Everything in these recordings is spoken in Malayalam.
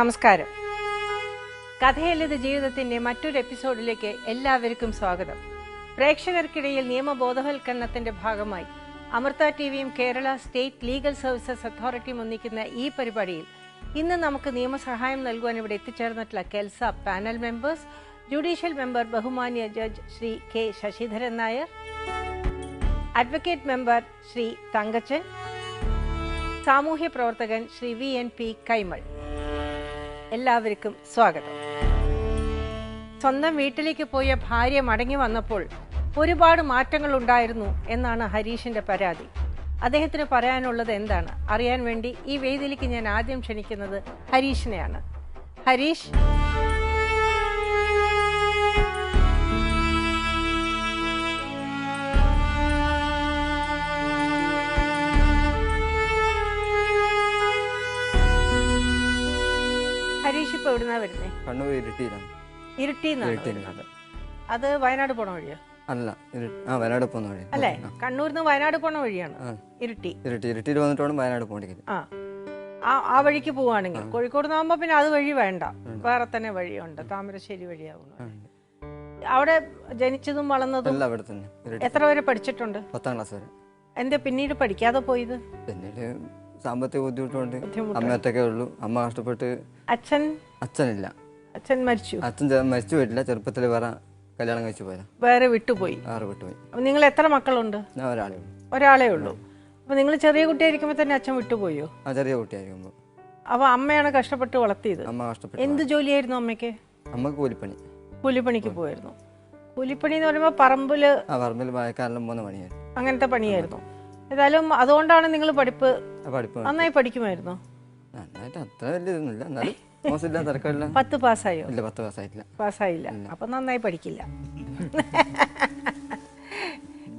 നമസ്കാരം. കഥയല്ലത് ജീവിതത്തിന്റെ മറ്റൊരു എപ്പിസോഡിലേക്ക് എല്ലാവർക്കും സ്വാഗതം. പ്രേക്ഷകർക്കിടയിൽ നിയമബോധവൽക്കരണത്തിന്റെ ഭാഗമായി അമൃത ടിവിയും കേരള സ്റ്റേറ്റ് ലീഗൽ സർവീസസ് അതോറിറ്റിയും ഒന്നിക്കുന്ന ഈ പരിപാടിയിൽ ഇന്ന് നമുക്ക് നിയമസഹായം നൽകുവാൻ ഇവിടെ എത്തിച്ചേർന്നിട്ടുള്ള KELSA panel members, judicial member ബഹുമാന്യ judge Shri K Sasidharan Nair, advocate member Shri Thankachan, സാമൂഹ്യ പ്രവർത്തകൻ ശ്രീ VNP കൈമൾ. എല്ലാവർക്കും സ്വാഗതം. സ്വന്തം വീട്ടിലേക്ക് പോയ ഭാര്യ മടങ്ങി വന്നപ്പോൾ ഒരുപാട് മാറ്റങ്ങൾ ഉണ്ടായിരുന്നു എന്നാണ് ഹരീഷിന്റെ പരാതി. അദ്ദേഹത്തിന് പറയാനുള്ളത് എന്താണ് അറിയാൻ വേണ്ടി ഈ വേദിയിലേക്ക് ഞാൻ ആദ്യം ക്ഷണിക്കുന്നത് ഹരീഷിനെയാണ്. ഹരീഷ്, ഹരീഷ് ഇപ്പൊ എവിടുന്നാ വരുന്നേ? കണ്ണൂർ ഇരിട്ടിയിലാണ്. ഇരിട്ടിന്നാണ്. അത് വയനാട് പോണ വഴിയോ? അല്ല, വയനാട് പോകുന്ന വഴി അല്ലേ? കണ്ണൂരിൽ നിന്ന് വയനാട് പോണ വഴിയാണ് ഇരിട്ടിയിൽ വന്നിട്ട് വേണം വയനാട് പോകേണ്ടത്. ആ വഴിക്ക് പോവാണെങ്കിൽ കോഴിക്കോട് നിന്നാകുമ്പോ പിന്നെ അത് വഴി വേണ്ട, വേറെ തന്നെ വഴിയുണ്ട്, താമരശ്ശേരി വഴിയാവുന്നു. അവിടെ ജനിച്ചതും വളർന്നതും അവിടെ തന്നെ. എത്ര വരെ പഠിച്ചിട്ടുണ്ട്? 10ാം ക്ലാസ് വരെ. എന്താ പിന്നീട് പഠിക്കാതെ പോയത്? പിന്നീട് സാമ്പത്തിക ബുദ്ധിമുട്ടുണ്ട്. അമ്മയൊക്കെ ഉള്ളൂ. അമ്മ കഷ്ടപ്പെട്ട്. അച്ഛനില്ല. അച്ഛൻ മരിച്ചു. അച്ഛൻ മരിച്ചു പോയിട്ടില്ല. ചെറുപ്പത്തിൽ വേറെ കല്യാണം കഴിച്ചു പോയതാ. വേറെ വിട്ടുപോയി. നിങ്ങൾ എത്ര മക്കളുണ്ട്? ഞാൻ ഒരാളേ ഉള്ളൂ. അപ്പൊ നിങ്ങൾ ചെറിയ കുട്ടിയായിരിക്കുമ്പോ തന്നെ അച്ഛൻ വിട്ടുപോയോ? ചെറിയ കുട്ടിയായിരിക്കുമ്പോ. അപ്പൊ അമ്മയാണ് കഷ്ടപ്പെട്ട് വളർത്തിയത്. അമ്മ കഷ്ടപ്പെട്ടു. എന്ത് ജോലിയായിരുന്നു അമ്മയ്ക്ക്? അമ്മക്ക് കൂലിപ്പണി. കൂലിപ്പണിക്ക് പോയിരുന്നു. കൂലിപ്പണി എന്ന് പറയുമ്പോ പറമ്പില് വായക്കാരെല്ലാം പോകുന്ന പണിയായിരുന്നു. അങ്ങനത്തെ പണിയായിരുന്നു. ഏതായാലും അതുകൊണ്ടാണ് നിങ്ങൾ പഠിപ്പ് നന്നായി പഠിക്കുമായിരുന്നു. നന്നായിട്ട് അത്ര വലിയ ഇതൊന്നുമില്ല, എന്നാലും മോശമില്ല, തിരക്കില്ല. 10 പാസ്സായോ? ഇല്ല, 10 പാസ്സായിട്ടില്ല. പാസ്സായില്ല. അപ്പൊ നന്നായി പഠിക്കില്ല.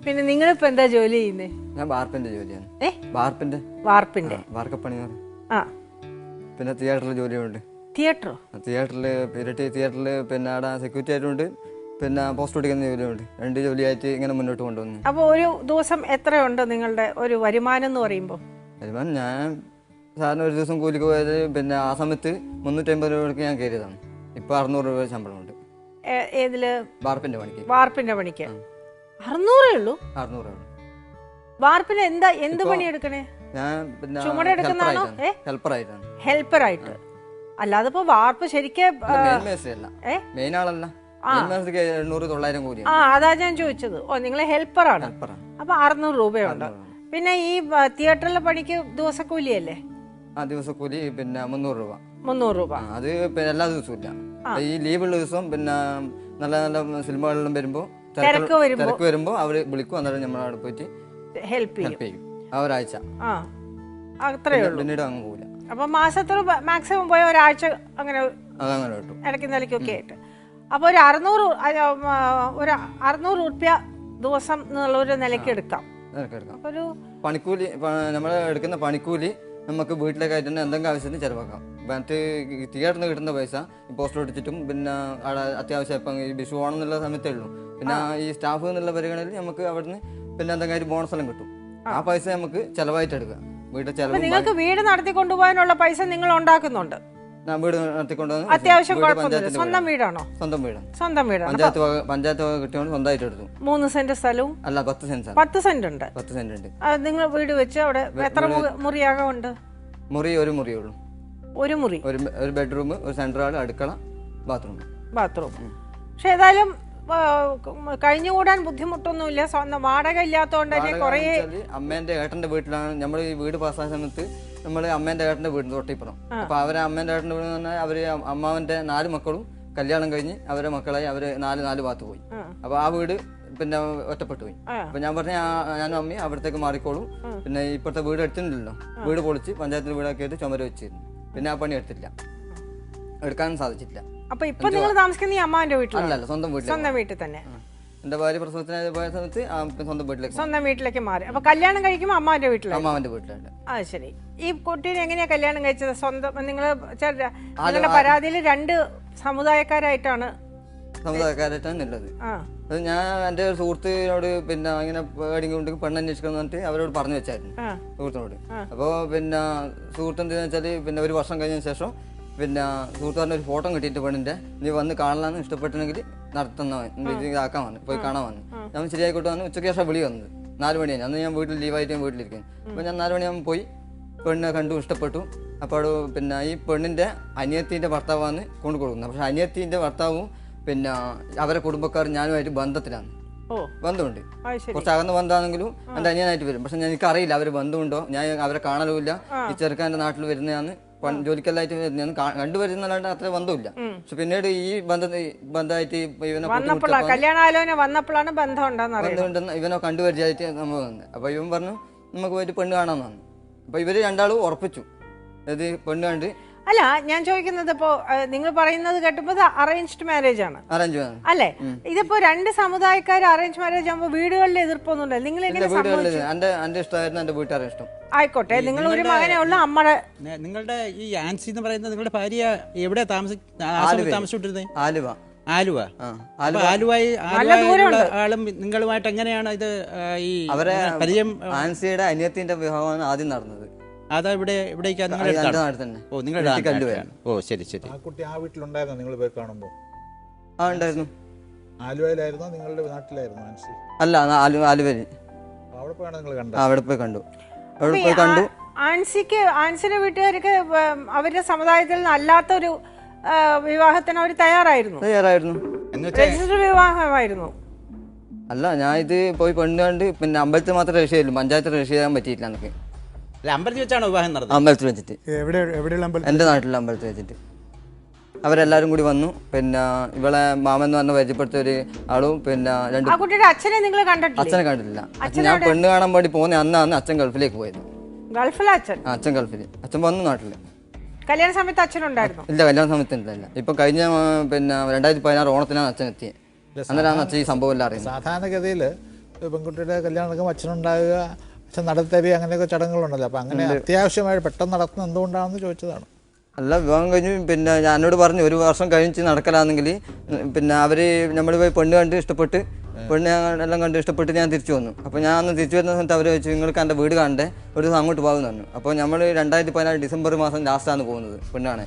പിന്നെ നിങ്ങളിപ്പോ എന്താ ജോലി ചെയ്യുന്നേ? ഞാൻ വാർപ്പിന്റെ ജോലിയാണ്. വാർപ്പിന്റെ വാർക്കപ്പണി. പിന്നെ തിയേറ്ററിൽ ജോലിയുണ്ട്. തിയേറ്ററിൽ പിന്നെ അവിടെ സെക്യൂരിറ്റി ആയിട്ടുണ്ട്. പിന്നെ പോസ്റ്റ് ഓടിക്കുന്ന ജോലിയുണ്ട്. 2 ജോലിയായിട്ട് ഇങ്ങനെ മുന്നോട്ട് കൊണ്ടുവന്നു. അപ്പൊ ഒരു ദിവസം എത്രയുണ്ട് നിങ്ങളുടെ ഒരു വരുമാനം എന്ന് പറയുമ്പോ? വരുമാനം ഞാൻ സാറിന് ഒരു ദിവസം കൂലിക്ക് പോയത് പിന്നെ ആ സമയത്ത് 350 രൂപയ്ക്ക് ഞാൻ കയറിയതാണ്. ഇപ്പൊ 600 രൂപ ശമ്പളമുണ്ട്. ഏതില്? വാർപ്പിന്റെ പണിക്ക്. 600 ഉള്ളൂ? 600 രൂപ. വാർപ്പിന് എന്ത് പണി എടുക്കണേ? ഞാൻ പിന്നെ ഹെൽപ്പറായിട്ട്. അല്ലാതെ ഇപ്പൊ വാർപ്പ് ശരിക്കും മെയിൻ ആളല്ല. അതാ ഞാൻ ചോദിച്ചത്. നിങ്ങളെ ഹെൽപ്പറാണ്. അപ്പൊ 600 രൂപയുണ്ട്. പിന്നെ ഈ തിയേറ്ററിലെ പണിക്ക് ദിവസക്കൂലിയല്ലേ? ദിവസക്കൂലി പിന്നെ 300 രൂപ. 300 രൂപ. അത് പിന്നെ എല്ലാ ദിവസവും ഇല്ല. ഈ ലീവുള്ള ദിവസം പിന്നെ നല്ല നല്ല സിനിമകളിലും വരുമ്പോ തിരക്ക് വരുമ്പോ അവര് വിളിക്കും. അന്നേരം നമ്മൾ അവിടെ പോയിട്ട് ഹെൽപ്പ് ചെയ്യും. ആ ഒരാഴ്ച പിന്നീട് അങ്ങ് പോകില്ല. അപ്പൊ മാസത്തിൽ മാക്സിമം പോയ ഒരാഴ്ച അങ്ങനെ ഇടയ്ക്ക് നിലയ്ക്കൊക്കെ ആയിട്ട്. അപ്പൊ ഒരു 600 രൂപ ദിവസം എന്നുള്ള ഒരു നിലയ്ക്ക് എടുക്കാം. ഒരു പണിക്കൂലി നമ്മൾ എടുക്കുന്ന പണിക്കൂലി നമുക്ക് വീട്ടിലേക്കായിട്ട് തന്നെ എന്തെങ്കിലും ആവശ്യത്തിന് ചെലവാക്കാം. മറ്റ് തിയേറ്ററിൽ നിന്ന് കിട്ടുന്ന പൈസ പോസ്റ്റർ ഒടിച്ചിട്ടും പിന്നെ അവിടെ അത്യാവശ്യം ഇപ്പം ഈ വിഷു ഓണം എന്നുള്ള സമയത്തേ ഉള്ളൂ. പിന്നെ ഈ സ്റ്റാഫ് എന്നുള്ള പരിഗണനയിൽ നമുക്ക് അവിടുന്ന് പിന്നെ എന്തെങ്കിലും ബോണസ് എല്ലാം കിട്ടും. ആ പൈസ നമുക്ക് ചെലവായിട്ട് എടുക്കാം. വീട്ടിൽ ചെലവ്. നിങ്ങൾക്ക് വീട് നടത്തി കൊണ്ടുപോകാനുള്ള പൈസ നിങ്ങൾ ഉണ്ടാക്കുന്നുണ്ട്? വീട് നടത്തിക്കൊണ്ടുവന്ന് അത്യാവശ്യം സ്വന്തം വീടാണോ? സ്വന്തം വീടാണ്. പഞ്ചായത്ത് വക കിട്ടിയോണ്ട് സ്വന്തമായിട്ട് എടുത്തു. 3 സെന്റ് സ്ഥലവും? അല്ല, 10 സെന്റ്. 10 സെന്റ് ഉണ്ട്. 10 സെന്റ് ഉണ്ട്. നിങ്ങൾ വീട് വെച്ച് അവിടെ എത്ര മുറിയാകെ ഉണ്ട്? ഒരു മുറിയേ ഉള്ളൂ. ഒരു മുറി, ഒരു ബെഡ്റൂം, ഒരു സെൻട്രൽ ഹാൾ, അടുക്കള, ബാത്റൂം. ബാത്റൂം. പക്ഷെ ഏതായാലും കഴിഞ്ഞുകൂടാൻ ബുദ്ധിമുട്ടൊന്നുമില്ല. സ്വന്തം വാടക ഇല്ലാത്തതുകൊണ്ട് തന്നെ കുറേ. അമ്മേന്റെ ഏട്ടന്റെ വീട്ടിലാണ് നമ്മൾ ഈ വീട് പാസ്സായ സമയത്ത് നമ്മള് അമ്മേന്റെ ഏട്ടന്റെ വീട് തൊട്ടിപ്പുറം. അപ്പൊ അവരെ അമ്മേന്റെ ഏട്ടന്റെ വീട് എന്ന് പറഞ്ഞാൽ അവര് അമ്മാവന്റെ 4 മക്കളും കല്യാണം കഴിഞ്ഞ് അവരെ മക്കളായി അവര് 4 ഭാഗത്ത് പോയി. അപ്പൊ ആ വീട് പിന്നെ ഒറ്റപ്പെട്ടു പോയി. അപ്പൊ ഞാൻ പറഞ്ഞ ഞാനും അമ്മയും അവിടത്തേക്ക് മാറിക്കോളും. പിന്നെ ഇപ്പോഴത്തെ വീട് എടുത്തിട്ടില്ലല്ലോ, വീട് പൊളിച്ച് പഞ്ചായത്തിൽ വീടൊക്കെ ആയിട്ട് ചുമര് വെച്ചിരുന്നു. പിന്നെ ആ പണി എടുത്തില്ല, എടുക്കാനും സാധിച്ചിട്ടില്ല. അപ്പൊ ഇപ്പൊ നിങ്ങൾ താമസിക്കുന്ന ഈ അമ്മാവന്റെ വീട്ടിലല്ല, സ്വന്തം വീട്ടിൽ തന്നെ. എന്റെ ഭാര്യ പ്രസവത്തിനായി പോയ സമയത്ത് സ്വന്തം വീട്ടിലേക്ക് മാറി. അപ്പൊ കല്യാണം കഴിക്കുമ്പോ അമ്മാവന്റെ വീട്ടിലുണ്ട്. ആ ശരി. ഈ കുട്ടീനെ എങ്ങനെയാ കല്യാണം കഴിച്ചത്? സ്വന്തം നിങ്ങള് നിങ്ങളുടെ പരാതിയിൽ 2 സമുദായക്കാരായിട്ടാണ് ഉള്ളത്. അത് ഞാൻ എന്റെ ഒരു സുഹൃത്തിനോട് പിന്നെ ഇങ്ങനെ കൊണ്ട് പെണ്ണന്വേഷിക്കണം പറഞ്ഞിട്ട് അവരോട് പറഞ്ഞു വെച്ചായിരുന്നു സുഹൃത്തിനോട്. അപ്പൊ പിന്നെ സുഹൃത്ത് എന്താന്ന് വെച്ചാല് പിന്നെ ഒരു വർഷം കഴിഞ്ഞതിന് ശേഷം പിന്നെ സുഹൃത്തുക്കാരൻ്റെ ഒരു ഫോട്ടോ കിട്ടിയിട്ട് പെണ്ണിന്റെ നീ വന്ന് കാണലാന്ന് ഇഷ്ടപ്പെട്ടെങ്കിൽ നടത്തുന്ന ഇതാക്കാൻ വന്നു, പോയി കാണാൻ വന്നു. ഞാൻ ശരിയായിക്കോട്ട് വന്നു. ഉച്ചയ്ക്ക് ശേഷം വിളി വന്നത് 4 മണിയാണ്. അന്ന് ഞാൻ വീട്ടിൽ ലീവായിട്ട് വീട്ടിലിരിക്കുന്നു. അപ്പോൾ ഞാൻ 4 മണിയാകുമ്പോൾ പോയി പെണ്ണിനെ കണ്ടു, ഇഷ്ടപ്പെട്ടു. അപ്പോൾ പിന്നെ ഈ പെണ്ണിന്റെ അനിയത്തിന്റെ ഭർത്താവാണ് കൊണ്ടു കൊടുക്കുന്നത്. പക്ഷെ അനിയത്തിന്റെ ഭർത്താവും പിന്നെ അവരെ കുടുംബക്കാരും ഞാനുമായിട്ട് ബന്ധത്തിലാണ്, ബന്ധമുണ്ട്. കുറച്ച് അകന്ന ബന്ധമാണെങ്കിലും എൻ്റെ അനിയനായിട്ട് വരും. പക്ഷെ എനിക്കറിയില്ല അവർ ബന്ധമുണ്ടോ, ഞാൻ അവരെ കാണലുമില്ല. ഈ ചെറുക്കാൻ എൻ്റെ നാട്ടിൽ വരുന്നതാണ്, ജോലിക്കെല്ലായിട്ട് വരുന്നതാണ്, കണ്ടുവരുന്നല്ലാണ്ട് അത്ര ബന്ധമില്ല. പക്ഷെ പിന്നീട് ഈ ബന്ധമായിട്ട് ബന്ധമുണ്ടെന്ന് ഇവനോ കണ്ടുപരിചയമായിട്ട് നമ്മൾ വന്നത്. അപ്പൊ ഇവൻ പറഞ്ഞു നമുക്ക് പോയിട്ട് പെണ്ണ് കാണാൻ വന്നു. അപ്പൊ ഇവര് രണ്ടാളും ഉറപ്പിച്ചു ഇത് പെണ്ണ് കണ്ട്. അല്ല, ഞാൻ ചോദിക്കുന്നത് ഇപ്പോ നിങ്ങൾ പറയുന്നത് കേട്ടപ്പോ അറേഞ്ച്ഡ് മാരേജ് ആണ് അല്ലേ? ഇതിപ്പോ 2 സമുദായക്കാർ അറേഞ്ച് മാരേജ് ആകുമ്പോ വീടുകളിൽ എതിർപ്പൊന്നും ഉണ്ടല്ലോ. നിങ്ങൾ എന്റെ വീട്ടുകാരെ ഇഷ്ടം ആയിക്കോട്ടെ. നിങ്ങൾ ഒരു മകനെ ഉള്ള അമ്മയുടെ നിങ്ങളുടെ ഈ ആൻസി എന്ന് പറയുന്നത് നിങ്ങളുടെ ഭാര്യ എവിടെ താമസിച്ചോണ്ടിരുന്നത്? ആലുവ. ആളും നിങ്ങളുമായിട്ട് എങ്ങനെയാണ് ഇത് ഈ അവരെ പരിചയം? ആൻസിയുടെ അനിയത്തിന്റെ വിവാഹമാണ് ആദ്യം നടന്നത്. അതാ ഇവിടേക്ക് ഓ നിങ്ങളുടെ ഓ ശരി ശരി. ആ കുട്ടി ആ വീട്ടിലുണ്ടായിരുന്നോ നിങ്ങൾ പോയി കാണുമ്പോ? ആ ഉണ്ടായിരുന്നു. ആലുവയിലായിരുന്നോ നിങ്ങളുടെ നാട്ടിലായിരുന്നോ ആൻസി? അല്ല, ആലുവയിൽ. അവിടെ പോയാണ് നിങ്ങൾ കണ്ടത്? അവിടെ പോയി കണ്ടു. ആൻസിയുടെ വീട്ടുകാർക്ക് അവരുടെ സമുദായത്തിൽ നിന്ന് അല്ലാത്തൊരു വിവാഹത്തിന് അവർ തയ്യാറായിരുന്നു. രജിസ്റ്റർ വിവാഹമായിരുന്നു. അല്ല, ഞാൻ ഇത് പോയി പെണ്ണ് കണ്ട് പിന്നെ അമ്പലത്തിൽ മാത്രമേ രജിസ്റ്റർ ചെയ്യൂ, പഞ്ചായത്തിൽ രജിസ്റ്റർ ചെയ്യാൻ പറ്റിയില്ല എനിക്ക്. അമ്പലത്തിൽ വെച്ചാണോ വിവാഹം നടന്നത്? അമ്പലത്തിൽ വെച്ചിട്ട്, എന്റെ നാട്ടിലെ അമ്പലത്തിൽ വെച്ചിട്ട് അവരെല്ലാരും കൂടി വന്നു. പിന്നെ ഇവളെ മാമൻ എന്ന് പറഞ്ഞ പരിചയപ്പെടുത്തിയ ഒരു ആളും പിന്നെ അച്ഛനെ കണ്ടിട്ടില്ല. ഞാൻ പെണ്ണ് കാണാൻ വേണ്ടി പോകുന്ന അന്നാണ് അച്ഛൻ ഗൾഫിലേക്ക് പോയത്. അച്ഛൻ ഗൾഫിൽ. അച്ഛൻ വന്നു നാട്ടില്. കല്യാണ സമയത്ത് അച്ഛനുണ്ടായിരുന്നു? ഇല്ല, കല്യാണ സമയത്ത് ഇല്ല. ഇപ്പൊ കഴിഞ്ഞ പിന്നെ 2016 ഓണത്തിനാണ് അച്ഛൻ എത്തിയത്. അന്നേരമാണ് അച്ഛൻ ഈ സംഭവം എല്ലാം അറിയുന്നത്. സാധാരണഗതിയിൽ പെൺകുട്ടിയുടെ കല്യാണം നടക്കുമ്പോൾ അച്ഛനുണ്ടാകുക, അച്ഛൻ നടത്തരി, അങ്ങനെയൊക്കെ ചടങ്ങുകളുണ്ടല്ലോ. അപ്പൊ അങ്ങനെ അത്യാവശ്യമായിട്ട് പെട്ടെന്ന് നടത്തുന്നത് എന്തുകൊണ്ടാണെന്ന് ചോദിച്ചതാണ്. അല്ല, വിവാഹം കഴിഞ്ഞു പിന്നെ ഞാനോട് പറഞ്ഞു 1 വർഷം കഴിഞ്ഞ് നടക്കലാണെങ്കിൽ പിന്നെ അവര് നമ്മൾ പോയി പെണ്ണ് കണ്ട് ഇഷ്ടപ്പെട്ട് പെണ്ണ് എല്ലാം കണ്ട് ഇഷ്ടപ്പെട്ട് ഞാൻ തിരിച്ചു വന്നു. അപ്പോൾ ഞാൻ അന്ന് തിരിച്ചു വരുന്ന സമയത്ത് അവർ വെച്ചു നിങ്ങൾക്ക് എൻ്റെ വീട് കാണണ്ടേ, ഒരു ദിവസം അങ്ങോട്ട് പോകുന്നു പറഞ്ഞു. അപ്പോൾ നമ്മൾ 2014 ഡിസംബർ മാസം ലാസ്റ്റാണ് പോകുന്നത് പെണ്ണാണ്.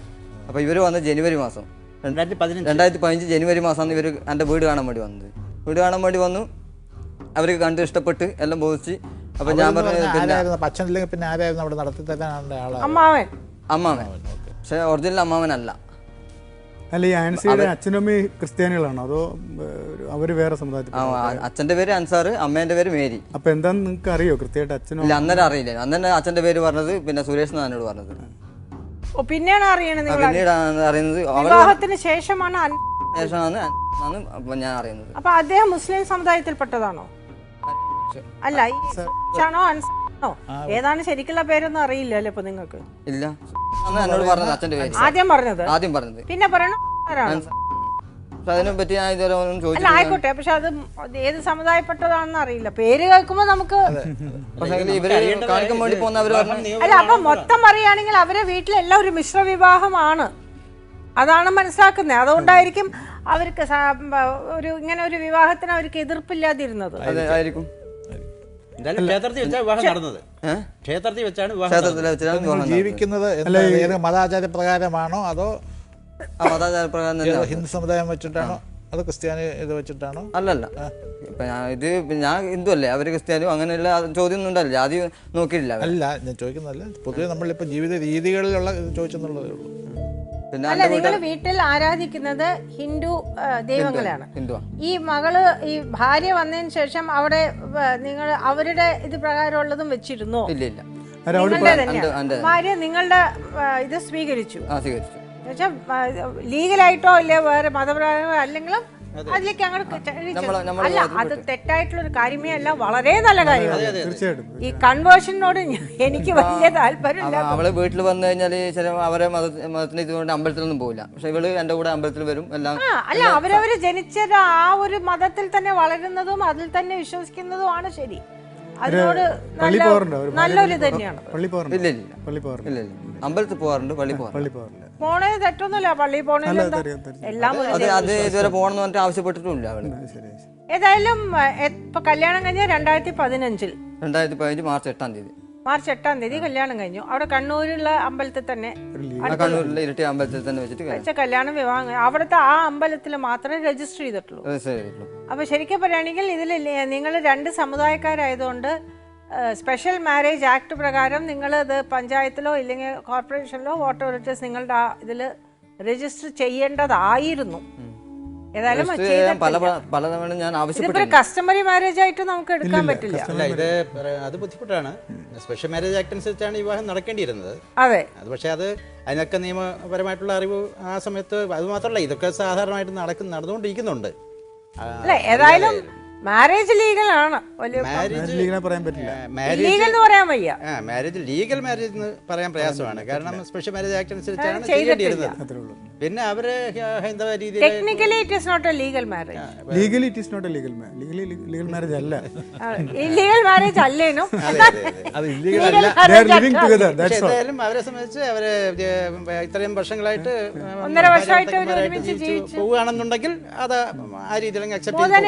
അപ്പോൾ ഇവർ വന്നത് ജനുവരി മാസം, 2015 ജനുവരി മാസമാണ് ഇവർ എൻ്റെ വീട് കാണാൻ വേണ്ടി വന്നത്. വീട് കാണാൻ വേണ്ടി വന്നു, അവർക്ക് കണ്ട് ഇഷ്ടപ്പെട്ട് എല്ലാം ബോധിച്ച്. അപ്പോൾ ഞാൻ പറഞ്ഞു പിന്നെ ആരായിരുന്നു അവിടെ നടത്തി തരാനുള്ള ആളാണ്? അമ്മാവൻ. പക്ഷെ ഒറിജിനൽ അമ്മാവനല്ല. അല്ല, ഈ ആൻസിയുടെ അച്ഛനും അമ്മയും ക്രിസ്ത്യാനികളാണോ അതോ അവര് വേറെ സമുദായത്തിൽ? അച്ഛന്റെ പേര് അൻസാർ, അമ്മേന്റെ പേര് മേരി. അപ്പൊ എന്താന്ന് നിങ്ങൾക്ക് അറിയോ കൃത്യമായിട്ട്? അച്ഛനും ഇല്ല, അന്നേരം അറിയില്ല. അന്നേരം അച്ഛന്റെ പേര് പറഞ്ഞത് പിന്നെ സുരേഷ് എന്നോട് പറഞ്ഞത്. പിന്നീട് അറിയുന്നത് ശേഷമാണ് ഞാൻ അറിയുന്നത്. അപ്പൊ അദ്ദേഹം മുസ്ലിം സമുദായത്തിൽപ്പെട്ടതാണോ? അല്ല, ഏതാണ് ശരിക്കുള്ള പേരൊന്നും അറിയില്ല അല്ലേ ഇപ്പൊ നിങ്ങൾക്ക്? ഇല്ല, എന്നോട് പറഞ്ഞത് അച്ഛന്റെ പേര് ആദ്യം പറഞ്ഞത് പിന്നെ പറയണം അതിനെപ്പറ്റി ഞാൻ ഇതുവരെ ഒന്നും ചോദിച്ചില്ല. ആയിക്കോട്ടെ, പക്ഷെ അത് ഏത് സമുദായപ്പെട്ടതാണെന്ന് അറിയില്ല. പേര് കേൾക്കുമ്പോ നമുക്ക് കാണിക്കാൻ വേണ്ടി പോകുന്ന അവര് പറഞ്ഞു. അല്ല, അപ്പൊ മൊത്തം പറയുകയാണെങ്കിൽ അവരെ വീട്ടിലെല്ലാം ഒരു മിശ്ര വിവാഹമാണ്, അതാണ് മനസ്സിലാക്കുന്നത്. അതുകൊണ്ടായിരിക്കും അവർക്ക് ഒരു ഇങ്ങനെ ഒരു വിവാഹത്തിന് അവർക്ക് എതിർപ്പില്ലാതിരുന്നത്. ആയിരിക്കും. ജീവിക്കുന്നത് മതാചാര പ്രകാരമാണോ അതോ ഹിന്ദു സമുദായം വെച്ചിട്ടാണോ അതോ ക്രിസ്ത്യാനി ഇത് വെച്ചിട്ടാണോ? അല്ലല്ല, ഇപ്പൊ ഇത് ഞാൻ ഹിന്ദു അല്ലേ, അവര് ക്രിസ്ത്യാനിയും അങ്ങനെയുള്ള ചോദ്യം ഒന്നും ഉണ്ടല്ലോ, ആദ്യം നോക്കിയിട്ടില്ല. അല്ല, ഞാൻ ചോദിക്കുന്നതല്ല, പൊതുവെ നമ്മളിപ്പോ ജീവിത രീതികളിലുള്ള ചോദിച്ചെന്നുള്ളതേ ഉള്ളൂ. പിന്നെ അല്ല, നിങ്ങൾ വീട്ടിൽ ആരാധിക്കുന്നത് ഹിന്ദു ദൈവങ്ങളാണ്. ഹിന്ദുവാ. ഈ മകള് ഈ ഭാര്യ വന്നതിന് ശേഷം അവിടെ നിങ്ങൾ അവരുടെ ഇത് പ്രകാരമുള്ളതും വെച്ചിരുന്നോ? ഇല്ല ഇല്ല, നിങ്ങളുടെ തന്നെയാണ് ഭാര്യ നിങ്ങളുടെ ഇത് സ്വീകരിച്ചു. സ്വീകരിച്ചു. ലീഗലായിട്ടോ ഇല്ല വേറെ മതപ്രകാരം അല്ലെങ്കിലും അതിലേക്ക് അങ്ങോട്ട്. അല്ല, അത് തെറ്റായിട്ടുള്ള ഒരു കാര്യമേ അല്ല, വളരെ നല്ല കാര്യമാണ്. തീർച്ചയായിട്ടും ഈ കൺവേർഷനോട് എനിക്ക് വലിയ താല്പര്യമില്ല. അവള് വീട്ടിൽ വന്നു കഴിഞ്ഞാല് ചില അവരെ മതത്തിന് ഇതുകൊണ്ട് അമ്പലത്തിലൊന്നും പോകില്ല. പക്ഷെ ഇവള് എന്റെ കൂടെ അമ്പലത്തിൽ വരും എല്ലാം. അല്ല, അവരവര് ജനിച്ചത് ആ ഒരു മതത്തിൽ തന്നെ വളരുന്നതും അതിൽ തന്നെ വിശ്വസിക്കുന്നതും ആണ് ശരി. അതിനോട് നല്ലൊരു തന്നെയാണ്. ഇല്ല ഇല്ല ഇല്ല, അമ്പലത്തിൽ പോകാറുണ്ട്, പള്ളി പോകാറുണ്ട്. പോണേ തെറ്റൊന്നുമില്ല, പള്ളി പോണേ എല്ലാം. അത് ഇതുവരെ പോകണമെന്ന് പറഞ്ഞിട്ട് ആവശ്യപ്പെട്ടിട്ടില്ല അവള്. ഏതായാലും ഇപ്പൊ കല്യാണം കഴിഞ്ഞ 2015 മാർച്ച് 8-ാം തീയതി. മാർച്ച് 8-ാം തീയതി കല്യാണം കഴിഞ്ഞു. അവിടെ കണ്ണൂരിലുള്ള അമ്പലത്തിൽ തന്നെ, കണ്ണൂരിലെ ഇരട്ടി അമ്പലത്തിൽ തന്നെ വെച്ചിട്ട് കല്യാണം വിവാഹം. അവിടുത്തെ ആ അമ്പലത്തിൽ മാത്രമേ രജിസ്റ്റർ ചെയ്തിട്ടുള്ളൂ. അപ്പൊ ശരിക്കും പറയുകയാണെങ്കിൽ ഇതിൽ നിങ്ങൾ 2 സമുദായക്കാരായതുകൊണ്ട് സ്പെഷ്യൽ മാരേജ് ആക്ട് പ്രകാരം നിങ്ങൾ ഇത് പഞ്ചായത്തിലോ ഇല്ലെങ്കിൽ കോർപ്പറേഷനിലോ വോട്ടോറിറ്റീസ് നിങ്ങളുടെ ഇതിൽ രജിസ്റ്റർ ചെയ്യേണ്ടതായിരുന്നു. ഏതായാലും കസ്റ്റമറി മാരേജ് ആയിട്ട് നമുക്ക് എടുക്കാൻ പറ്റില്ല. ഇത് അത് ബുദ്ധിമുട്ടാണ്. സ്പെഷ്യൽ മാരേജ് ആക്ട് അനുസരിച്ചാണ് വിവാഹം നടക്കേണ്ടിയിരുന്നത്. അതെ, അത് പക്ഷേ അതിനൊക്കെ നിയമപരമായിട്ടുള്ള അറിവ് ആ സമയത്ത്, അത് മാത്രമല്ല ഇതൊക്കെ സാധാരണമായിട്ട് നടന്നുകൊണ്ടിരിക്കുന്നുണ്ട്. അല്ലെ, ഏതായാലും മാരേജ് ലീഗൽ ആണ്. ലീഗൽ എന്ന് പറയാൻ വയ്യ. മാരേജ് ലീഗൽ മാരേജ് എന്ന് പറയാൻ പ്രയാസമാണ്. കാരണം സ്പെഷ്യൽ മാരേജ് ആക്ട് അനുസരിച്ചാണ് ചെയ്യേണ്ടിയിരുന്നത്. പിന്നെ അവര് ഹൈന്ദവ രീതിയിൽ technically it is not a legal marriage. Legally it is not a legal marriage അല്ല. ഇല്ലീഗൽ മാരേജ് അല്ലേനു. എന്തായാലും അവരെ സംബന്ധിച്ച് അവര് ഇത്രയും വർഷങ്ങളായിട്ട് 1.5 വർഷമായിട്ട് ഒരുമിച്ച് പോവുകയാണെന്നുണ്ടെങ്കിൽ അത് ആ രീതിയിൽ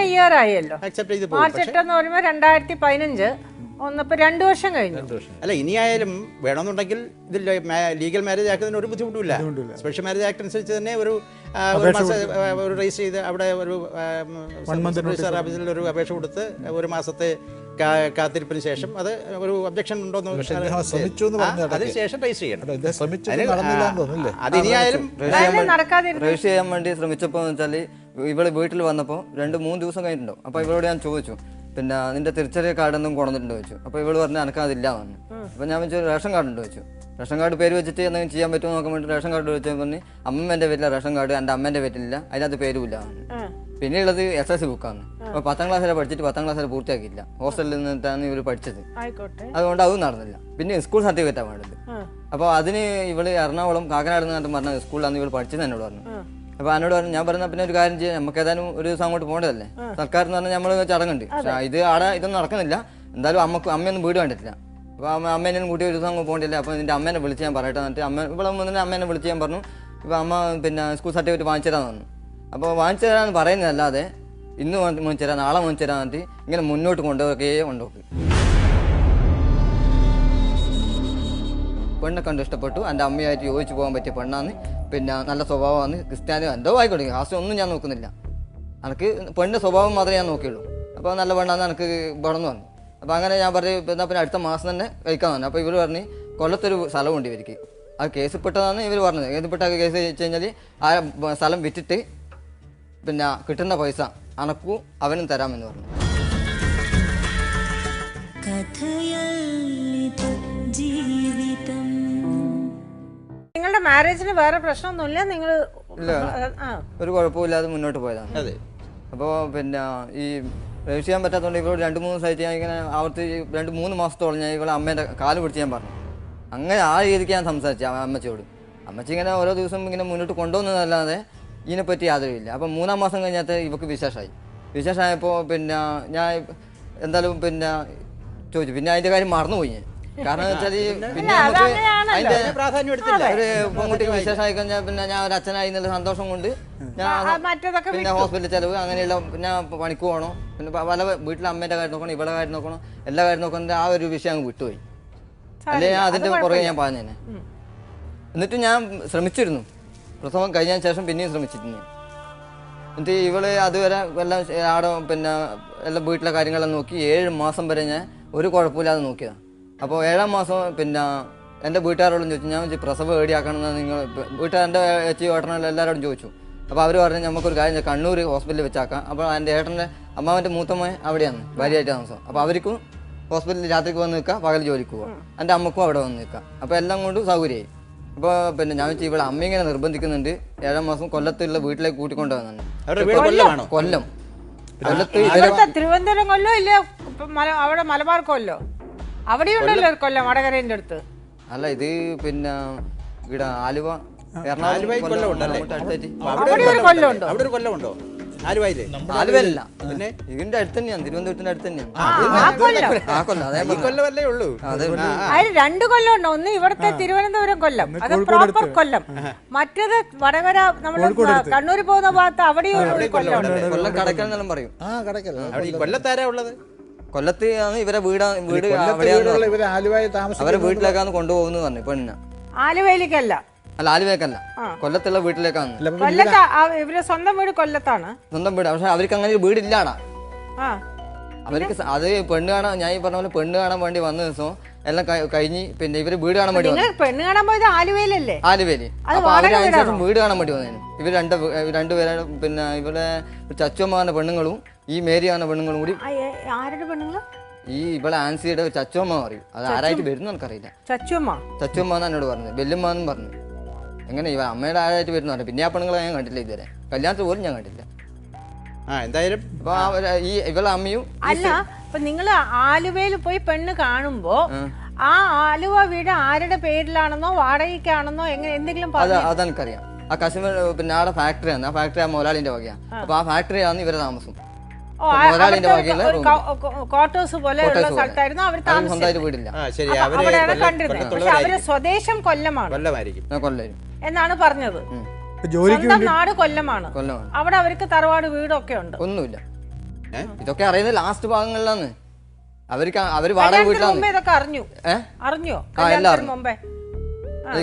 ഇയർ ആയല്ലോ. മാർച്ച് 8 എന്ന് പറയുമ്പോൾ 2015 ഒന്നിപ്പോ 2 വർഷം കഴിഞ്ഞു. അല്ല, ഇനിയായാലും വേണമെന്നുണ്ടെങ്കിൽ ഇതിൽ ലീഗൽ മാരേജ് ആക്കുന്നതിന് ഒരു ബുദ്ധിമുട്ടില്ല. സ്പെഷ്യൽ മാരേജ് ആക്ട് അനുസരിച്ച് തന്നെ ഒരു രജിസ്റ്റർ ചെയ്ത് അവിടെ ഒരു ഓഫീസിൽ ഒരു അപേക്ഷ കൊടുത്ത് 1 മാസത്തെ കാത്തിരിപ്പിന് ശേഷം അത് ഒരു ഒബ്ജക്ഷൻ ഉണ്ടോന്ന് അതിനുശേഷം രജിസ്റ്റർ ചെയ്യണം. അത് ഇനിയായാലും രജിസ്റ്റർ ചെയ്യാൻ വേണ്ടി ശ്രമിച്ചപ്പോൾ വെച്ചാൽ ഇവള് വീട്ടിൽ വന്നപ്പോൾ 2-3 ദിവസം കഴിഞ്ഞിട്ടുണ്ടോ. അപ്പോൾ ഇവളോട് ഞാൻ ചോദിച്ചു, പിന്നെ നിന്റെ തിരിച്ചറിയ കാർഡൊന്നും കൊണ്ടുവന്നിട്ടുണ്ടോ ചോദിച്ചു. അപ്പോൾ ഇവള് പറഞ്ഞു എനിക്കതില്ല പറഞ്ഞു. അപ്പോൾ ഞാൻ വെച്ചു റേഷൻ കാർഡ് ഉണ്ടോ ചോദിച്ചു. റേഷൻ കാർഡ് പേര് വെച്ചിട്ട് എന്തെങ്കിലും ചെയ്യാൻ പറ്റുമോ നോക്കാൻ വേണ്ടി റേഷൻ കാർഡ് വെച്ചാൽ പറഞ്ഞ് അമ്മേൻ്റെ വീട്ടിലെ റേഷൻ കാർഡ് എൻ്റെ അമ്മേൻ്റെ വീട്ടിലില്ല, അതിനകത്ത് പേരുമില്ല. പിന്നെയുള്ളത് SSC ബുക്കാണ്. അപ്പോൾ 10ാം ക്ലാസ് വരെ പഠിച്ചിട്ട് 10ാം ക്ലാസ് വരെ പൂർത്തിയാക്കിയില്ല. ഹോസ്റ്റലിൽ നിന്നിട്ടാണ് ഇവർ പഠിച്ചത്. അതുകൊണ്ട് അതും നടന്നില്ല. പിന്നെ സ്കൂൾ സർട്ടിഫിക്കറ്റാണ് വേണ്ടത്. അപ്പോൾ അതിന് ഇവള് എറണാകുളം കാക്കനാട് നിന്നിട്ട് പറഞ്ഞ സ്കൂളിലാണ് ഇവൾ പഠിച്ചത് എന്നോട് പറഞ്ഞു. അപ്പോൾ എന്നോട് പറഞ്ഞു, ഞാൻ പറഞ്ഞാൽ പിന്നെ ഒരു കാര്യം ചെയ്യാം, നമുക്ക് ഏതായാലും ഒരു ദിവസം അങ്ങോട്ട് പോകേണ്ടതല്ലേ, സർക്കാർ എന്ന് പറഞ്ഞാൽ നമ്മൾ ചടങ്ങുണ്ട്. പക്ഷേ ഇതൊന്നും നടക്കുന്നില്ല. എന്തായാലും അമ്മയൊന്നും വീട് കണ്ടിട്ടില്ല. അപ്പോൾ അമ്മേനെ കൂട്ടി ഒരു ദിവസം അങ്ങ് പോകേണ്ടില്ല. അപ്പോൾ നിന്റെ അമ്മേനെ വിളിച്ച് ഞാൻ പറയട്ടെ എന്നിട്ട് ഇവിടെ മുന്നേ അമ്മേനെ വിളിച്ച് ഞാൻ പറഞ്ഞു, ഇപ്പോൾ അമ്മ പിന്നെ സ്കൂൾ സർട്ടിഫിക്കറ്റ് വാങ്ങിച്ചു തരാമെന്ന് പറഞ്ഞു. അപ്പോൾ വാങ്ങിച്ചു തരാമെന്ന് പറയുന്നതല്ലാതെ ഇന്ന് വാങ്ങിച്ചു തരാം, നാളെ വാങ്ങിച്ചു തരാൻ എന്നിട്ട് ഇങ്ങനെ മുന്നോട്ട് കൊണ്ടുപോയി. പെണ്ണെ കണ്ട് ഇഷ്ടപ്പെട്ടു. എൻ്റെ അമ്മയായിട്ട് യോജിച്ച് പോകാൻ പറ്റിയ പെണ്ണാന്ന്. പിന്നെ നല്ല സ്വഭാവമാണ്, ക്രിസ്ത്യാനി എന്തോ ആയിക്കോട്ടെ, ഹാസ്യം ഒന്നും ഞാൻ നോക്കുന്നില്ല. എനിക്ക് പെണ്ണിൻ്റെ സ്വഭാവം മാത്രമേ ഞാൻ നോക്കിയുള്ളൂ. അപ്പോൾ നല്ല പെണ്ണാന്ന് എനിക്ക് വളർന്നു വന്നു. അപ്പോൾ അങ്ങനെ ഞാൻ പറഞ്ഞു, എന്നാൽ പിന്നെ അടുത്ത മാസം തന്നെ കഴിക്കാൻ വന്നു. അപ്പോൾ ഇവർ പറഞ്ഞ് കൊല്ലത്തൊരു സ്ഥലമുണ്ട് ഇവർക്ക്, അത് കേസ് പെട്ടതാണ് ഇവർ പറഞ്ഞത്. കേസ് കേസ് വെച്ച് കഴിഞ്ഞാൽ ആ സ്ഥലം വിറ്റിട്ട് പിന്നെ കിട്ടുന്ന പൈസ അനക്കും അവനും തരാമെന്ന് പറഞ്ഞു. നിങ്ങളുടെ മാരേജിന് വേറെ പ്രശ്നമൊന്നുമില്ല? നിങ്ങൾ ഒരു കുഴപ്പമില്ലാതെ മുന്നോട്ട് പോയതാണ്. അതെ. അപ്പോൾ പിന്നെ ഈ രജിസ്റ്റർ ചെയ്യാൻ പറ്റാത്തതുകൊണ്ട് ഇവരോട് 2-3 സൈറ്റ് ഞാൻ ഇങ്ങനെ ആവർത്തി 2-3 മാസത്തോളം ഞാൻ ഇവളെ അമ്മേൻ്റെ കാല് പിടിച്ച് ഞാൻ പറഞ്ഞു. അങ്ങനെ ആ രീതിക്ക് ഞാൻ സംസാരിച്ചു അമ്മച്ചിയോട്. അമ്മച്ചി ഇങ്ങനെ ഓരോ ദിവസം ഇങ്ങനെ മുന്നോട്ട് കൊണ്ടുപോകുന്നതല്ലാതെ ഇതിനെപ്പറ്റി യാതൊരുമില്ല. അപ്പം 3-ാം മാസം കഴിഞ്ഞാൽ ഇവക്ക് വിശേഷമായപ്പോൾ പിന്നെ ഞാൻ എന്തായാലും പിന്നെ ചോദിച്ചു. പിന്നെ അതിൻ്റെ കാര്യം മറന്നുപോയി ഞാൻ. കാരണം വെച്ചാൽ പിന്നെ അതിൻ്റെ ഒരു പെൺകുട്ടിക്ക് വിശേഷമായി കഴിഞ്ഞാൽ പിന്നെ ഞാൻ ഒരു അച്ഛനായി എന്നുള്ള സന്തോഷം കൊണ്ട് ഞാൻ പിന്നെ ഹോസ്പിറ്റൽ ചിലവ് അങ്ങനെയുള്ള പിന്നെ പണിക്ക് പോകണം, പിന്നെ പല വീട്ടിലെ അമ്മേൻ്റെ കാര്യം നോക്കണം, ഇവളുടെ കാര്യം നോക്കണം, എല്ലാ കാര്യം നോക്കുന്നത് ആ ഒരു വിഷയം അങ്ങ് വിട്ടുപോയി. അല്ലെ ഞാൻ അതിൻ്റെ പുറകെ ഞാൻ പറഞ്ഞു തന്നെ. എന്നിട്ട് ഞാൻ ശ്രമിച്ചിരുന്നു, പ്രസവം കഴിഞ്ഞതിന് ശേഷം പിന്നെയും ശ്രമിച്ചിരുന്നു. എന്നിട്ട് ഇവള് അതുവരെ എല്ലാം ആടെ പിന്നെ എല്ലാം വീട്ടിലെ കാര്യങ്ങളെല്ലാം നോക്കി 7 മാസം വരെ ഞാൻ ഒരു കുഴപ്പമില്ലാതെ നോക്കിയതാണ്. അപ്പോൾ 7-ാം മാസം പിന്നെ എൻ്റെ വീട്ടുകാരോടും ചോദിച്ചു. ഞാൻ ചോദിച്ചു പ്രസവം ഏടിയാക്കണമെന്ന് നിങ്ങൾ വീട്ടുകാരൻ്റെ ചേച്ചി ഏട്ടനെല്ലാം എല്ലാവരോടും ചോദിച്ചു. അപ്പോൾ അവർ പറഞ്ഞു നമുക്കൊരു കാര്യം കണ്ണൂർ ഹോസ്പിറ്റലിൽ വെച്ചാക്കാം. അപ്പോൾ എൻ്റെ ഏട്ടൻ്റെ അമ്മാവൻ്റെ മൂത്തമ്മ അവിടെയാണ് ഭാര്യയായിട്ട് താമസം. അപ്പോൾ അവർക്കും ഹോസ്പിറ്റലിൽ രാത്രിക്ക് വന്ന് നിൽക്കുക, പകൽ ജോലിക്ക് പോവാം. എൻ്റെ അമ്മക്കും അവിടെ വന്ന് നിൽക്കുക. അപ്പോൾ എല്ലാം കൊണ്ടും സൗകര്യമായി. അപ്പോൾ പിന്നെ ഞാൻ വെച്ചാൽ ഇവിടെ അമ്മ ഇങ്ങനെ നിർബന്ധിക്കുന്നുണ്ട്. 7 മാസം കൊല്ലത്തുള്ള വീട്ടിലേക്ക് കൂട്ടിക്കൊണ്ട് പോകുന്നുണ്ട്. കൊല്ലം തിരുവനന്തപുരം കൊല്ലോ ഇല്ല അവിടെ മലബാർ കൊല്ലോ അവിടെയുണ്ടല്ലോ കൊല്ലം വടകരേന്റെ അടുത്ത്. അല്ല ഇത് പിന്നെ ഇവിടെ ആലുവ കൊല്ലമുണ്ടോ ആലുവയില്? ആലുവല്ല, പിന്നെ ഇതിന്റെ അടുത്ത് തന്നെയാണ്, തിരുവനന്തപുരത്തിന്റെ അടുത്ത് തന്നെയാണ്. കൊല്ലമല്ലേ ഉള്ളൂ. അതിൽ 2 കൊല്ലം ഉണ്ടോ? ഒന്ന് ഇവിടുത്തെ തിരുവനന്തപുരം കൊല്ലം, അത് പ്രോപ്പർ കൊല്ലം. മറ്റേത് വടകര നമ്മുടെ കണ്ണൂർ പോകുന്ന ഭാഗത്ത് അവിടെയും കൊല്ലം. കൊല്ലം കടക്കൽ എന്നെല്ലാം പറയും. കൊല്ലത്താരാ ഉള്ളത്? കൊല്ലത്ത് ആണ് ഇവരെ വീട് അവരെ വീട്ടിലേക്കാണ് കൊണ്ടുപോകുന്നത് പറഞ്ഞു പെണ്ണിനെ. ആലുവയിലേക്കല്ല, അല്ല ആലുവേക്കല്ല, കൊല്ലത്തുള്ള വീട്ടിലേക്കാണ്. കൊല്ലത്ത് ഇവരെ സ്വന്തം വീട് കൊല്ലത്താണ്. സ്വന്തം വീട്, പക്ഷെ അവർക്ക് അങ്ങനെ ഒരു വീടില്ലാടാ. അവർക്ക് അത് പെണ്ണ് കാണാൻ, ഞാൻ ഈ പറഞ്ഞ പോലെ പെണ്ണ് കാണാൻ വേണ്ടി വന്ന ദിവസം എല്ലാം കഴിഞ്ഞ് പിന്നെ ഇവര് വീട് കാണാൻ വേണ്ടി പെണ്ണ് കാണാൻ പോയത് ആലുവയിലല്ലേ? ആലുവയില്. അപ്പൊ അവര് അതിനുശേഷം വീട് കാണാൻ വേണ്ടി വന്നതിന് ഇവർ രണ്ടുപേരെ പിന്നെ ഇവരെ ചച്ചുമ്മ പെണ്ണുങ്ങളും ഈ മേരി എന്ന പെണ്ണുങ്ങളും കൂടി. ആരുടെ പെണ്ണുങ്ങൾ? ഈ ഇവിടെ ആൻസിയുടെ ചച്ചുമ്മ പറയും. അത് ആരായിട്ട് വരുന്നു എനിക്കറിയില്ല. ചച്ചുമ്മ എന്നോട് പറഞ്ഞത്, വെല്ലുമ്മ എന്നും പറഞ്ഞു. എങ്ങനെ ഇവ അമ്മയുടെ ആരായിട്ട് വരുന്നു? പിന്നെ ആ പെണ്ണുങ്ങളെ ഞാൻ കണ്ടില്ല ഇതുവരെ, കല്യാണത്തിൽ പോലും ഞാൻ കണ്ടില്ല. എന്തായാലും ഈ ഇവളെ അമ്മയും അല്ല. ഇപ്പൊ നിങ്ങള് ആലുവയിൽ പോയി പെണ്ണ് കാണുമ്പോ ആ ആലുവ വീട് ആരുടെ പേരിലാണെന്നോ വാടകയ്ക്കാണെന്നോ എന്തെങ്കിലും അതെനിക്കറിയാം. ആ കശ്മീർ പിന്നെ അവിടെ ഫാക്ടറിയാണ്. ആ ഫാക്ടറി ആ മുതലാളിന്റെ വകയാണ്. അപ്പൊ ആ ഫാക്ടറിയാണ് ഇവരെ താമസം. മുതലാളിന്റെ വകയുള്ള ക്വാർട്ടേഴ്സ് പോലെ സ്ഥലത്തായിരുന്നു അവർ സ്വന്തമായിട്ട് വീടില്ല. അവിടെയാണ് കണ്ടിരുന്നത്. പക്ഷെ അവര് സ്വദേശം കൊല്ലമായിരിക്കും എന്നാണ് പറഞ്ഞത്. സ്വന്തം നാട് കൊല്ലമാണ്. അവിടെ അവർക്ക് തറവാട് വീടൊക്കെ ഉണ്ട്. ഒന്നുമില്ല. ഇതൊക്കെ അറിയുന്നത് ലാസ്റ്റ് ഭാഗങ്ങളിലാണ്. അവര് വാടക വീട്ടിലാണ് ഇതൊക്കെ അറിഞ്ഞോ മുമ്പേ?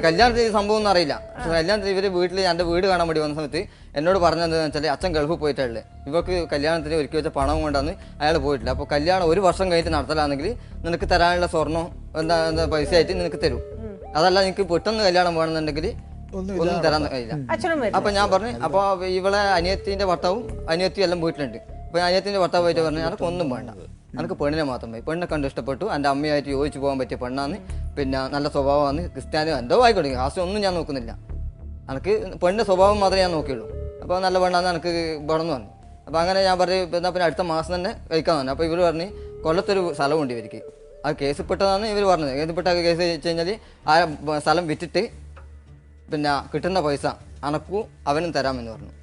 കല്യാണത്തിന് സംഭവം ഒന്നും അറിയില്ല. പക്ഷെ കല്യാണത്തിന് ഇവര് വീട്ടിൽ എൻ്റെ വീട് കാണാൻ വേണ്ടി വന്ന സമയത്ത് എന്നോട് പറഞ്ഞത് വെച്ചാൽ അച്ഛൻ ഗൾഫിൽ പോയിട്ടുള്ളത്, ഇവർക്ക് കല്യാണത്തിന് ഒരുക്കി വെച്ച പണം കൊണ്ടാണ് അയാൾ പോയിട്ടില്ല. അപ്പോൾ കല്യാണം 1 വർഷം കഴിഞ്ഞിട്ട് നടത്തലാണെങ്കിൽ നിനക്ക് തരാനുള്ള സ്വർണ്ണം എന്താ പൈസ ആയിട്ട് നിനക്ക് തരും. അതല്ല നിനക്ക് പെട്ടെന്ന് കല്യാണം വേണമെന്നുണ്ടെങ്കിൽ ഒന്നും തരാൻ കഴിയില്ല. അപ്പൊ ഞാൻ പറഞ്ഞു, അപ്പൊ ഇവളെ അനിയത്തിന്റെ ഭർത്താവും അനിയത്തിയും എല്ലാം വീട്ടിലുണ്ട്. അപ്പൊ അനിയത്തിന്റെ ഭർത്താവായിട്ട് പറഞ്ഞു എനിക്ക് ഒന്നും വേണ്ട, എനിക്ക് പെണ്ണിനെ മാത്രം പോയി. പെണ്ണെ കണ്ട് ഇഷ്ടപ്പെട്ടു, എൻ്റെ അമ്മയായിട്ട് യോജിച്ച് പോകാൻ പറ്റിയ പെണ്ണാന്ന്, പിന്നെ നല്ല സ്വഭാവമാണ്, ക്രിസ്ത്യാനിയോ എന്തോ ആയിക്കോട്ടെ, കാശ് ഒന്നും ഞാൻ നോക്കുന്നില്ല, എനിക്ക് പെണ്ണിന്റെ സ്വഭാവം മാത്രമേ ഞാൻ നോക്കിയുള്ളൂ. അപ്പോൾ നല്ല പെണ്ണാന്ന് എനിക്ക് വേണമെന്ന് പറഞ്ഞു. അപ്പോൾ അങ്ങനെ ഞാൻ പറഞ്ഞു എന്നാൽ പിന്നെ അടുത്ത മാസം തന്നെ കഴിക്കാൻ പറഞ്ഞു. അപ്പോൾ ഇവർ പറഞ്ഞ് കൊല്ലത്തൊരു സ്ഥലമുണ്ട് ഇവർക്ക്, അത് കേസിൽപ്പെട്ടതാണ് ഇവർ പറഞ്ഞത്. കേസിൽപ്പെട്ട കേസ് വെച്ച് കഴിഞ്ഞാൽ ആ സ്ഥലം വിറ്റിട്ട് പിന്നെ കിട്ടുന്ന പൈസ അനക്കും അവനും തരാമെന്ന് പറഞ്ഞു.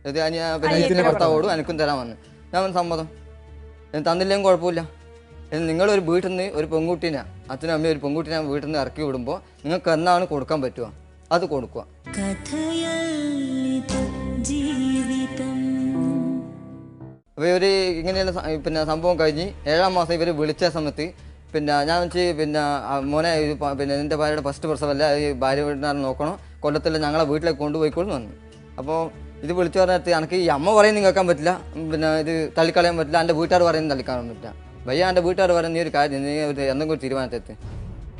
ഇത് പിന്നെ ഭർത്താവോടും എനിക്കും തരാമെന്ന്. ഞാൻ സമ്മതം, തന്നില്ലെങ്കിൽ കുഴപ്പമില്ല. നിങ്ങളൊരു വീട്ടിൽ നിന്ന് ഒരു പെൺകുട്ടീനെ, അച്ഛനും അമ്മയും ഒരു പെൺകുട്ടീനെ വീട്ടിൽ നിന്ന് ഇറക്കി വിടുമ്പോൾ നിങ്ങൾക്ക് എന്നാണ് കൊടുക്കാൻ പറ്റുക അത് കൊടുക്കുക. അപ്പോൾ ഇവർ ഇങ്ങനെയുള്ള പിന്നെ സംഭവം കഴിഞ്ഞ് 7-ാം മാസം ഇവർ വിളിച്ച സമയത്ത് പിന്നെ ഞാൻ വെച്ച് പിന്നെ മോനെ പിന്നെ എൻ്റെ ഭാര്യയുടെ ഫസ്റ്റ് പ്രസവമല്ല, ഈ ഭാര്യ വീട്ടിനാണ് നോക്കണം, കൊല്ലത്തില്ല ഞങ്ങളെ വീട്ടിലേക്ക് കൊണ്ടുപോയിക്കോളൂ പറഞ്ഞു. അപ്പോൾ ഇത് വിളിച്ചു പറഞ്ഞിട്ട് എനിക്ക് ഈ അമ്മ പറയുന്നത് കേൾക്കാൻ പറ്റില്ല, പിന്നെ ഇത് തള്ളിക്കളയാൻ പറ്റില്ല, എൻ്റെ വീട്ടുകാർ പറയുന്നത് തള്ളിക്കളയാൻ പറ്റില്ല. ഭയ്യ എൻ്റെ വീട്ടുകാർ പറയുന്ന നീ ഒരു കാര്യം, നീ ഒരു എന്തെങ്കിലും ഒരു തീരുമാനത്തെത്തി.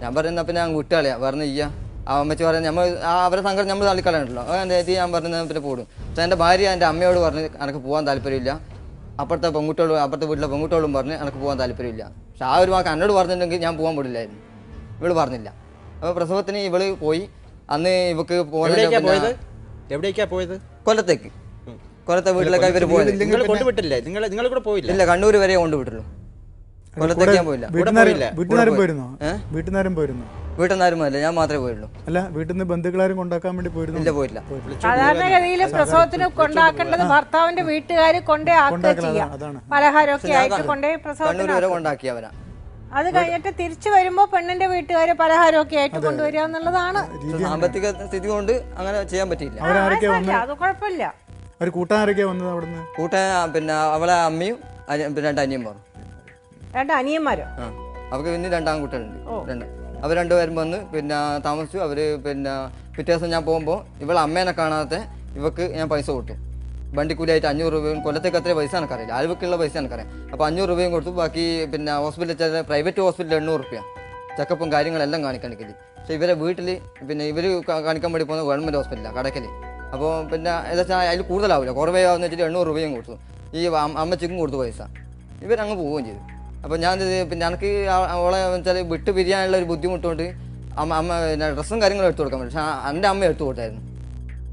ഞാൻ പറയുന്ന പിന്നെ ഞാൻ വിട്ടുകളയാം പറഞ്ഞു. ഈ ആ അമ്മച്ചി പറയുന്നത് നമ്മൾ അവരെ സങ്കടം നമ്മൾ തള്ളിക്കളയണ്ടല്ലോ, എൻ്റെ ഞാൻ പറഞ്ഞത് പിന്നെ പോടും. പക്ഷേ എൻ്റെ ഭാര്യ എൻ്റെ അമ്മയോട് പറഞ്ഞ് എനിക്ക് പോകാൻ താല്പര്യമില്ല, അപ്പുറത്തെ പെൺകുട്ടികളും അപ്പുറത്തെ വീട്ടിലെ പെൺകുട്ടികളും പറഞ്ഞ് എനിക്ക് പോകാൻ താല്പര്യമില്ല. പക്ഷെ ആ ഒരു വാക്ക് എന്നോട് പറഞ്ഞിട്ടുണ്ടെങ്കിൽ ഞാൻ പോകാൻ പാടില്ലായിരുന്നു. ഇവള് പറഞ്ഞില്ല. അപ്പോൾ പ്രസവത്തിന് ഇവള് പോയി. അന്ന് ഇവക്ക് എവിടേക്കാ പോയത്? കൊല്ലത്തേക്ക്, കൊല്ലത്തെ വീട്ടിലേക്ക് ഇവർ പോയത്. ഇല്ല, കണ്ണൂർ വരെ കൊണ്ടുവിട്ടുള്ളൂ, കൊല്ലത്തേക്ക് ഞാൻ പോയില്ല. വീട്ടിൽ അല്ല, ഞാൻ മാത്രമേ പോയുള്ളൂ. അല്ല, വീട്ടിൽ നിന്ന് ബന്ധുക്കളാരും കൊണ്ടാക്കാൻ വേണ്ടി പോയിരുന്നു? ഇല്ല, പോയില്ല. സാധാരണഗതിയിൽ പ്രസവത്തിന് കൊണ്ടാക്കേണ്ടത് ഭർത്താവിന്റെ വീട്ടുകാർ കൊണ്ടേ പലഹാരമൊക്കെ ആയിട്ട് കൊണ്ടേ കണ്ണൂർ വരെ കൊണ്ടാക്കി അവരാ. അത് കഴിഞ്ഞിട്ട് തിരിച്ചു വരുമ്പോ പെണ്ണിന്റെ വീട്ടുകാര് പലഹാരമൊക്കെ ആയിട്ട് കൊണ്ടുവരിക എന്നുള്ളതാണ്. സാമ്പത്തിക സ്ഥിതി കൊണ്ട് അങ്ങനെ ചെയ്യാൻ പറ്റിയില്ല. അത് കുഴപ്പമില്ല. ഒരു കൂട്ടാരൊക്കെ വന്നത് അവിടുന്ന്? പിന്നെ അവളെ അമ്മയും പിന്നെ 2 അനിയൻ പറഞ്ഞു. 2 അനിയന്മാരോ? അവർക്ക് പിന്നെ 2 ആൺകുട്ടികളുണ്ട്. അവർ 2 പേരും വന്ന് പിന്നെ താമസിച്ചു. അവർ പിന്നെ പിറ്റേ ദിവസം ഞാൻ പോകുമ്പോൾ ഇവളെ അമ്മേനെ കാണാതെ ഇവക്ക് ഞാൻ പൈസ കൊടുത്തു. വണ്ടിക്കൂലിയായിട്ട് 500 രൂപയും, കൊല്ലത്തേക്ക് അത്രയും പൈസ എനിക്കറിയില്ല, ആലുവക്കുള്ള പൈസ എനിക്കറിയാം. അപ്പോൾ 500 രൂപയും കൊടുത്തു. ബാക്കി പിന്നെ ഹോസ്പിറ്റലിൽ പ്രൈവറ്റ് ഹോസ്പിറ്റലിൽ 800 രൂപ ചെക്കപ്പും കാര്യങ്ങളെല്ലാം കാണിക്കണിക്കല്. പക്ഷേ ഇവരെ വീട്ടിൽ പിന്നെ ഇവർ കാണിക്കാൻ വേണ്ടി പോകുന്നത് ഗവൺമെൻറ് ഹോസ്പിറ്റലാണ് കടക്കൽ. അപ്പോൾ പിന്നെ ഏകദേശം അതിൽ കൂടുതലാവില്ല, കുറവേ ആവുന്ന വെച്ചിട്ട് 800 രൂപയും കൊടുത്തു. ഈ അമ്മച്ചിക്കും കൊടുത്തു പൈസ. ഇവരങ്ങ് പോവുകയും ചെയ്തു. അപ്പോൾ ഞാൻ പിന്നെ എനിക്ക് അവളെ വെച്ചാൽ വിട്ട് പിരിയാനുള്ള ഒരു ബുദ്ധിമുട്ടുകൊണ്ട് അമ്മ ഡ്രസ്സും കാര്യങ്ങളും എടുത്തു കൊടുക്കാൻ പറ്റും. പക്ഷേ എൻ്റെ അമ്മ എടുത്തു കൊടുത്തായിരുന്നു.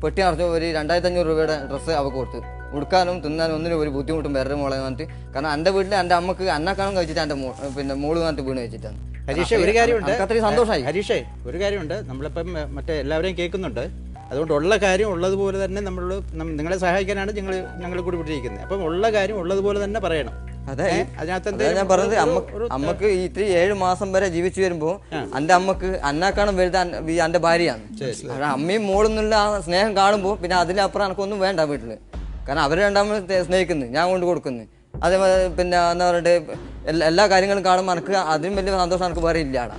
പെട്ടി നിറച്ച് ഒരു 2500 രൂപയുടെ ഡ്രസ്സ് അവൾക്ക് കൊടുത്തു. ഉടുക്കാനും തിന്നാനും ഒന്നിനും ഒരു ബുദ്ധിമുട്ടും വേറെ മോളെ വന്നിട്ട്. കാരണം എൻ്റെ വീട്ടിൽ എൻ്റെ അമ്മക്ക് അന്നക്കാലം കഴിച്ചിട്ട് എൻ്റെ പിന്നെ മോള് വന്നിട്ട് വീണ് വെച്ചിട്ടാണ്. ഹരീഷേ ഒരു കാര്യമുണ്ട്, അത്രയും സന്തോഷമായി. ഹരീഷേ ഒരു കാര്യമുണ്ട്, നമ്മളിപ്പം മറ്റേ എല്ലാവരെയും കേൾക്കുന്നുണ്ട്. അതുകൊണ്ട് ഉള്ള കാര്യം ഉള്ളതുപോലെ തന്നെ നിങ്ങളെ സഹായിക്കാനാണ് ഞങ്ങൾ കൂടി പിടിച്ചിരിക്കുന്നത്. അപ്പം ഉള്ള കാര്യം ഉള്ളതുപോലെ തന്നെ പറയണം. അതെ, ഞാൻ പറഞ്ഞത് അമ്മക്ക് ഇത്തിരി 7 മാസം വരെ ജീവിച്ചു വരുമ്പോ എന്റെ അമ്മക്ക് അന്നാക്കാണം വലുത് എന്റെ ഭാര്യയാണ്. അമ്മയും മോളെന്നുള്ള ആ സ്നേഹം കാണുമ്പോ പിന്നെ അതിലപ്പുറം എനിക്കൊന്നും വേണ്ട വീട്ടില്. കാരണം അവര് രണ്ടാമത് സ്നേഹിക്കുന്നു, ഞാൻ കൊണ്ട് കൊടുക്കുന്നു. അതേപോലെ പിന്നെ എന്താ പറയട്ടെ, എല്ലാ കാര്യങ്ങളും കാണുമ്പോൾ എനിക്ക് അതിനും വലിയ സന്തോഷം എനിക്ക് വേറെ ഇല്ലാടാ.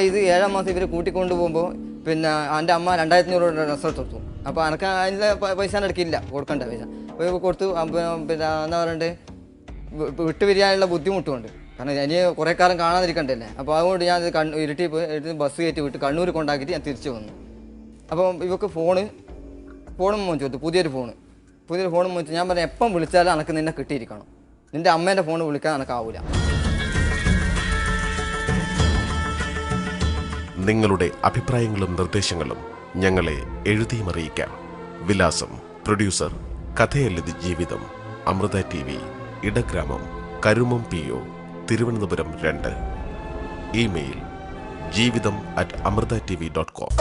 ഇത് 7 മാസം ഇവർ കൂട്ടിക്കൊണ്ടു പോകുമ്പോൾ പിന്നെ എൻ്റെ അമ്മ 2500 രൂപ ഡ്രസ്സ് എടുത്തു. അപ്പോൾ എനിക്ക് അതിൻ്റെ പൈസ എടുക്കില്ല, കൊടുക്കേണ്ട പൈസ അപ്പോൾ കൊടുത്തു. പിന്നെ എന്താ പറയണ്ടേ, വിട്ടുപിരിയാനുള്ള ബുദ്ധിമുട്ടുമുണ്ട്. കാരണം ഇനി കുറേ കാലം കാണാതിരിക്കണ്ടല്ലേ. അപ്പോൾ അതുകൊണ്ട് ഞാൻ ഇരുട്ടി പോയി ബസ് കയറ്റി വിട്ട് കണ്ണൂർ കൊണ്ടാക്കിയിട്ട് ഞാൻ തിരിച്ചു വന്നു. അപ്പോൾ ഇവർക്ക് ഫോണും മേടിച്ചു കൊടുത്തു, പുതിയൊരു ഫോണും മേടിച്ചു. ഞാൻ പറഞ്ഞു എപ്പം വിളിച്ചാലും എനിക്ക് നിന്നെ കിട്ടിയിരിക്കണം, നിൻ്റെ അമ്മേൻ്റെ ഫോൺ വിളിക്കാൻ എനിക്കാവില്ല. നിങ്ങളുടെ അഭിപ്രായങ്ങളും നിർദ്ദേശങ്ങളും ഞങ്ങളെ എഴുതിയും അറിയിക്കാം. വിലാസം: പ്രൊഡ്യൂസർ കഥയല്ലത് ജീവിതം, Amrita TV, Idagramam, Karumam PO, Thiruvananthapuram 2. Email: ജീവിതം@amritatv.com.